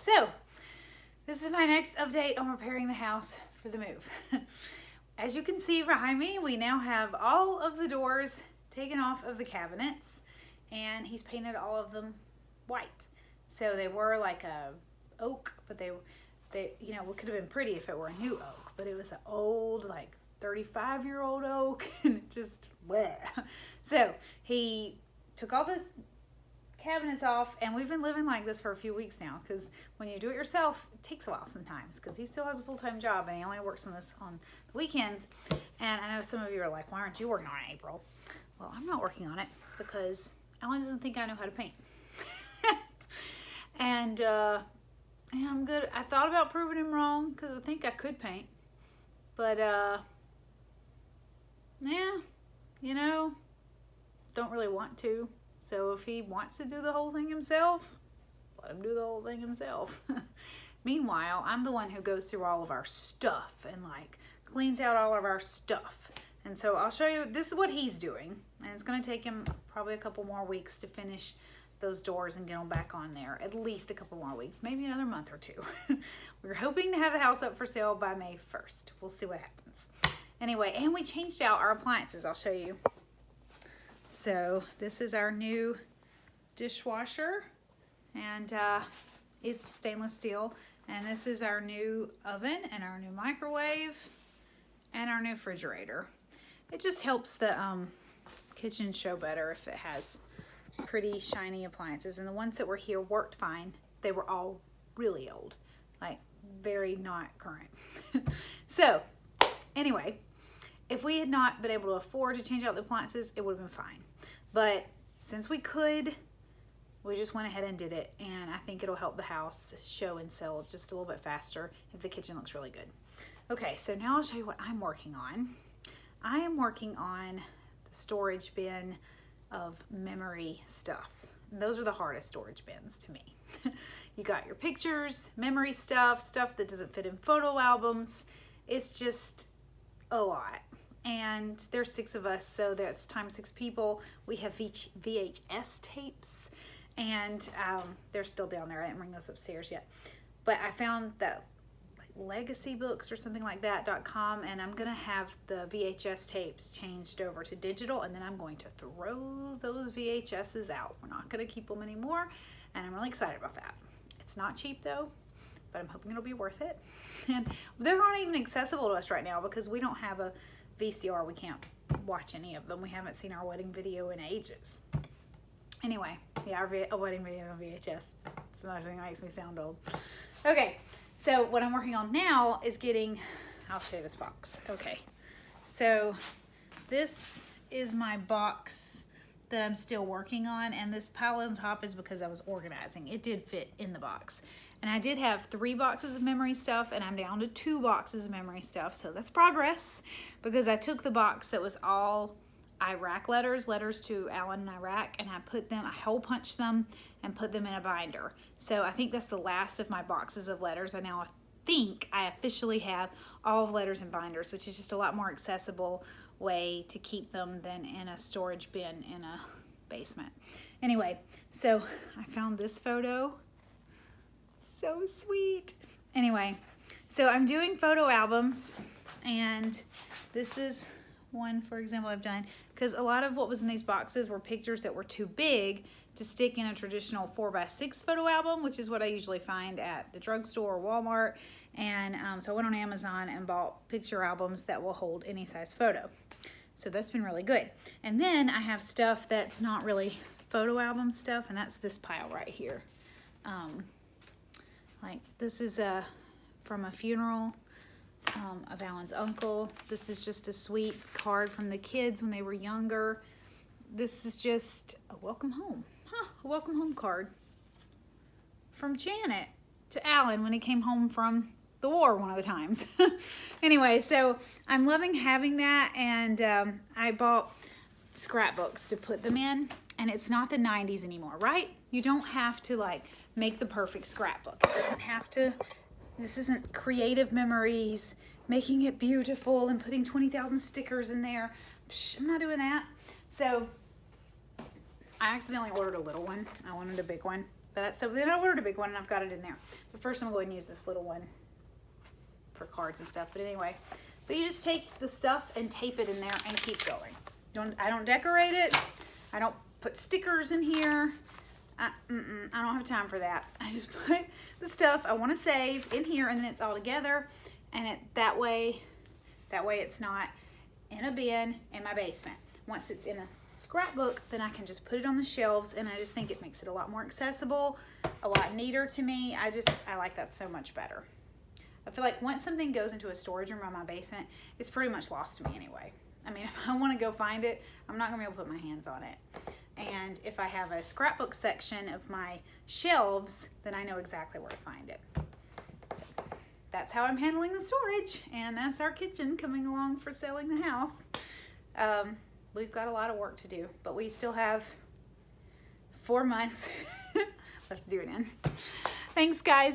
So, this is my next update on preparing the house for the move. As you can see behind me, we now have all of the doors taken off of the cabinets, and he's painted all of them white. So they were like a oak, but they you know, it could have been pretty if it were a new oak, but it was an old, like 35-year-old oak, and it just bleh. So he took all the cabinets off, and we've been living like this for a few weeks now, because when you do it yourself, it takes a while sometimes, because he still has a full-time job and he only works on this on the weekends. And I know some of you are like, why aren't you working on it, April? Well, I'm not working on it because Alan doesn't think I know how to paint. And I'm good. I thought about proving him wrong, because I think I could paint, but yeah, you know, don't really want to. So if he wants to do the whole thing himself, let him do the whole thing himself. Meanwhile, I'm the one who goes through all of our stuff and like cleans out all of our stuff. And so I'll show you, this is what he's doing. And it's gonna take him probably a couple more weeks to finish those doors and get them back on there. At least a couple more weeks, maybe another month or two. We're hoping to have the house up for sale by May 1st. We'll see what happens. Anyway, and we changed out our appliances. I'll show you. So this is our new dishwasher, and it's stainless steel. And this is our new oven and our new microwave and our new refrigerator. It just helps the kitchen show better if it has pretty shiny appliances. And the ones that were here worked fine. They were all really old, like very not current. So anyway, if we had not been able to afford to change out the appliances, it would have been fine. But since we could, we just went ahead and did it. And I think it'll help the house show and sell just a little bit faster if the kitchen looks really good. Okay, so now I'll show you what I'm working on. I am working on the storage bin of memory stuff. And those are the hardest storage bins to me. You got your pictures, memory stuff, stuff that doesn't fit in photo albums. It's just a lot. And there's 6 of us, so that's times 6 people. We have VHS tapes, and they're still down there. I didn't bring those upstairs yet. But I found that Legacy Books or something like that.com, and I'm gonna have the VHS tapes changed over to digital, and then I'm going to throw those VHSs out. We're not gonna keep them anymore, and I'm really excited about that. It's not cheap though, but I'm hoping it'll be worth it. And they aren't even accessible to us right now because we don't have a VCR. We can't watch any of them. We haven't seen our wedding video in ages. Anyway, yeah, our wedding video on VHS. It's another thing that makes me sound old. Okay, so what I'm working on now is getting, I'll show you this box. Okay, so this is my box that I'm still working on, and this pile on top is because I was organizing. It did fit in the box. And I did have 3 boxes of memory stuff, and I'm down to 2 boxes of memory stuff. So that's progress, because I took the box that was all Iraq letters to Alan in Iraq, and I hole punched them and put them in a binder. So I think that's the last of my boxes of letters. I now think I officially have all of letters in binders, which is just a lot more accessible way to keep them than in a storage bin in a basement. Anyway, so I found this photo. So sweet. Anyway, so I'm doing photo albums, and this is one, for example, I've done, because a lot of what was in these boxes were pictures that were too big to stick in a traditional 4x6 photo album, which is what I usually find at the drugstore or Walmart. And so I went on Amazon and bought picture albums that will hold any size photo. So that's been really good. And then I have stuff that's not really photo album stuff, and that's this pile right here. Like this is from a funeral of Alan's uncle. This is just a sweet card from the kids when they were younger. This is just a welcome home. A welcome home card from Janet to Alan when he came home from the war one of the times. Anyway, so I'm loving having that, and I bought scrapbooks to put them in, and it's not the 90s anymore, right? You don't have to like make the perfect scrapbook. It doesn't have to, this isn't creative memories, making it beautiful and putting 20,000 stickers in there. Psh, I'm not doing that. So I accidentally ordered a little one. I wanted a big one. But so then I ordered a big one and I've got it in there. But first I'm going to use this little one for cards and stuff. But anyway, but you just take the stuff and tape it in there and keep going. I don't decorate it. I don't put stickers in here. I don't have time for that. I just put the stuff I want to save in here, and then it's all together, and that way it's not in a bin in my basement. Once it's in a scrapbook, then I can just put it on the shelves, and I just think it makes it a lot more accessible, a lot neater to me. I like that so much better. I feel like once something goes into a storage room in my basement, it's pretty much lost to me anyway. I mean, if I want to go find it, I'm not going to be able to put my hands on it. And if I have a scrapbook section of my shelves, then I know exactly where to find it. So that's how I'm handling the storage, and that's our kitchen coming along for selling the house. We've got a lot of work to do, but we still have 4 months left to do it in. Thanks, guys.